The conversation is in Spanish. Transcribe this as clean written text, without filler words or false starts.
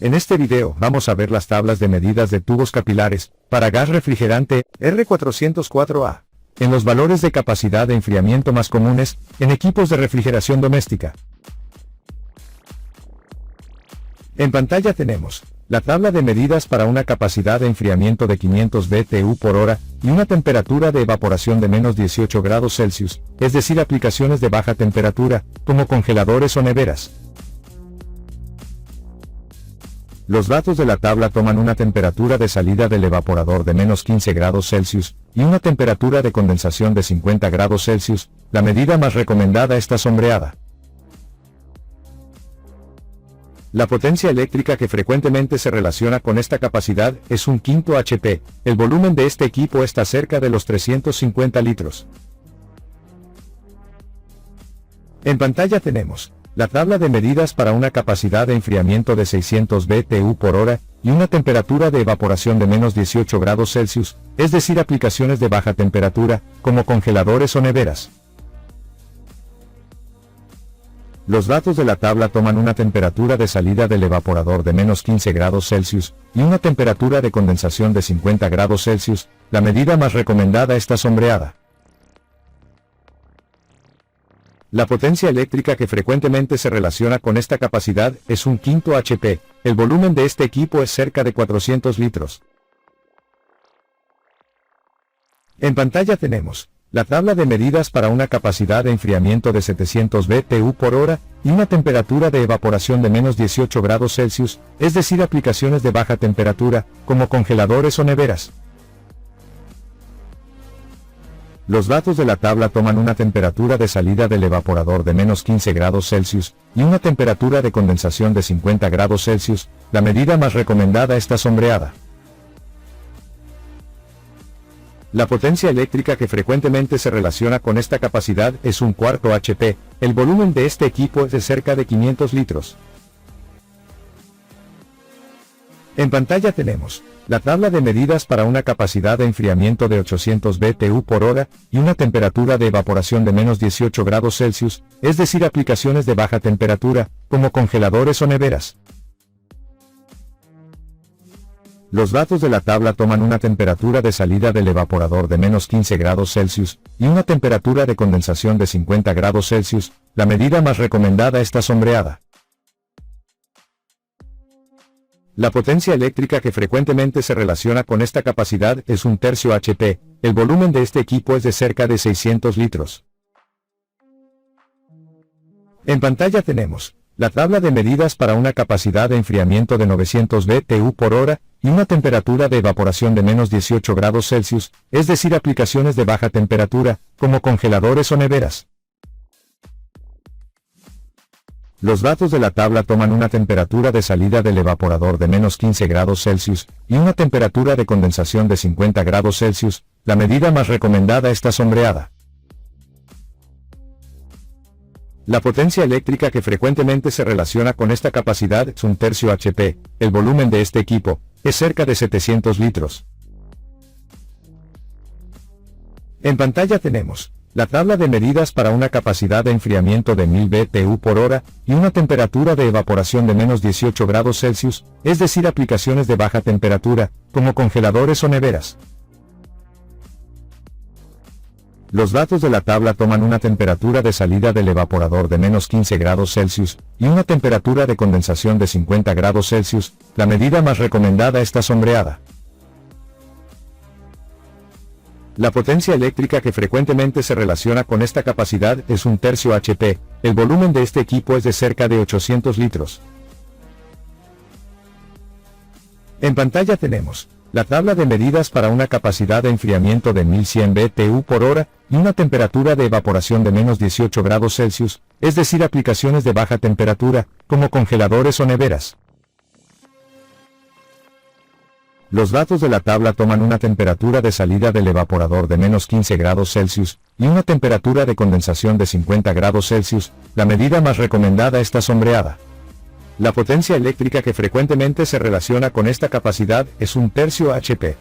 En este video vamos a ver las tablas de medidas de tubos capilares para gas refrigerante R404A en los valores de capacidad de enfriamiento más comunes en equipos de refrigeración doméstica. En pantalla tenemos la tabla de medidas para una capacidad de enfriamiento de 500 BTU por hora y una temperatura de evaporación de menos 18 grados Celsius, es decir, aplicaciones de baja temperatura, como congeladores o neveras. Los datos de la tabla toman una temperatura de salida del evaporador de menos 15 grados Celsius y una temperatura de condensación de 50 grados Celsius. La medida más recomendada está sombreada. La potencia eléctrica que frecuentemente se relaciona con esta capacidad es un quinto HP. El volumen de este equipo está cerca de los 350 litros. En pantalla tenemos la tabla de medidas para una capacidad de enfriamiento de 600 BTU por hora y una temperatura de evaporación de menos 18 grados Celsius, es decir, aplicaciones de baja temperatura, como congeladores o neveras. Los datos de la tabla toman una temperatura de salida del evaporador de menos 15 grados Celsius y una temperatura de condensación de 50 grados Celsius. La medida más recomendada está sombreada. La potencia eléctrica que frecuentemente se relaciona con esta capacidad es un quinto HP. El volumen de este equipo es cerca de 400 litros. En pantalla tenemos la tabla de medidas para una capacidad de enfriamiento de 700 BTU por hora y una temperatura de evaporación de menos 18 grados Celsius, es decir, aplicaciones de baja temperatura, como congeladores o neveras. Los datos de la tabla toman una temperatura de salida del evaporador de menos 15 grados Celsius y una temperatura de condensación de 50 grados Celsius. La medida más recomendada está sombreada. La potencia eléctrica que frecuentemente se relaciona con esta capacidad es un cuarto HP. El volumen de este equipo es de cerca de 500 litros. En pantalla tenemos la tabla de medidas para una capacidad de enfriamiento de 800 BTU por hora y una temperatura de evaporación de menos 18 grados Celsius, es decir, aplicaciones de baja temperatura, como congeladores o neveras. Los datos de la tabla toman una temperatura de salida del evaporador de menos 15 grados Celsius y una temperatura de condensación de 50 grados Celsius. La medida más recomendada está sombreada. La potencia eléctrica que frecuentemente se relaciona con esta capacidad es un tercio HP. El volumen de este equipo es de cerca de 600 litros. En pantalla tenemos la tabla de medidas para una capacidad de enfriamiento de 900 BTU por hora y una temperatura de evaporación de menos 18 grados Celsius, es decir, aplicaciones de baja temperatura, como congeladores o neveras. Los datos de la tabla toman una temperatura de salida del evaporador de menos 15 grados Celsius y una temperatura de condensación de 50 grados Celsius. La medida más recomendada está sombreada. La potencia eléctrica que frecuentemente se relaciona con esta capacidad es un tercio HP. El volumen de este equipo es cerca de 700 litros. En pantalla tenemos la tabla de medidas para una capacidad de enfriamiento de 1000 BTU por hora y una temperatura de evaporación de menos 18 grados Celsius, es decir, aplicaciones de baja temperatura, como congeladores o neveras. Los datos de la tabla toman una temperatura de salida del evaporador de menos 15 grados Celsius y una temperatura de condensación de 50 grados Celsius. La medida más recomendada está sombreada. La potencia eléctrica que frecuentemente se relaciona con esta capacidad es un tercio HP. El volumen de este equipo es de cerca de 800 litros. En pantalla tenemos la tabla de medidas para una capacidad de enfriamiento de 1100 BTU por hora y una temperatura de evaporación de menos 18 grados Celsius, es decir, aplicaciones de baja temperatura, como congeladores o neveras. Los datos de la tabla toman una temperatura de salida del evaporador de menos 15 grados Celsius y una temperatura de condensación de 50 grados Celsius. La medida más recomendada está sombreada. La potencia eléctrica que frecuentemente se relaciona con esta capacidad es un tercio HP.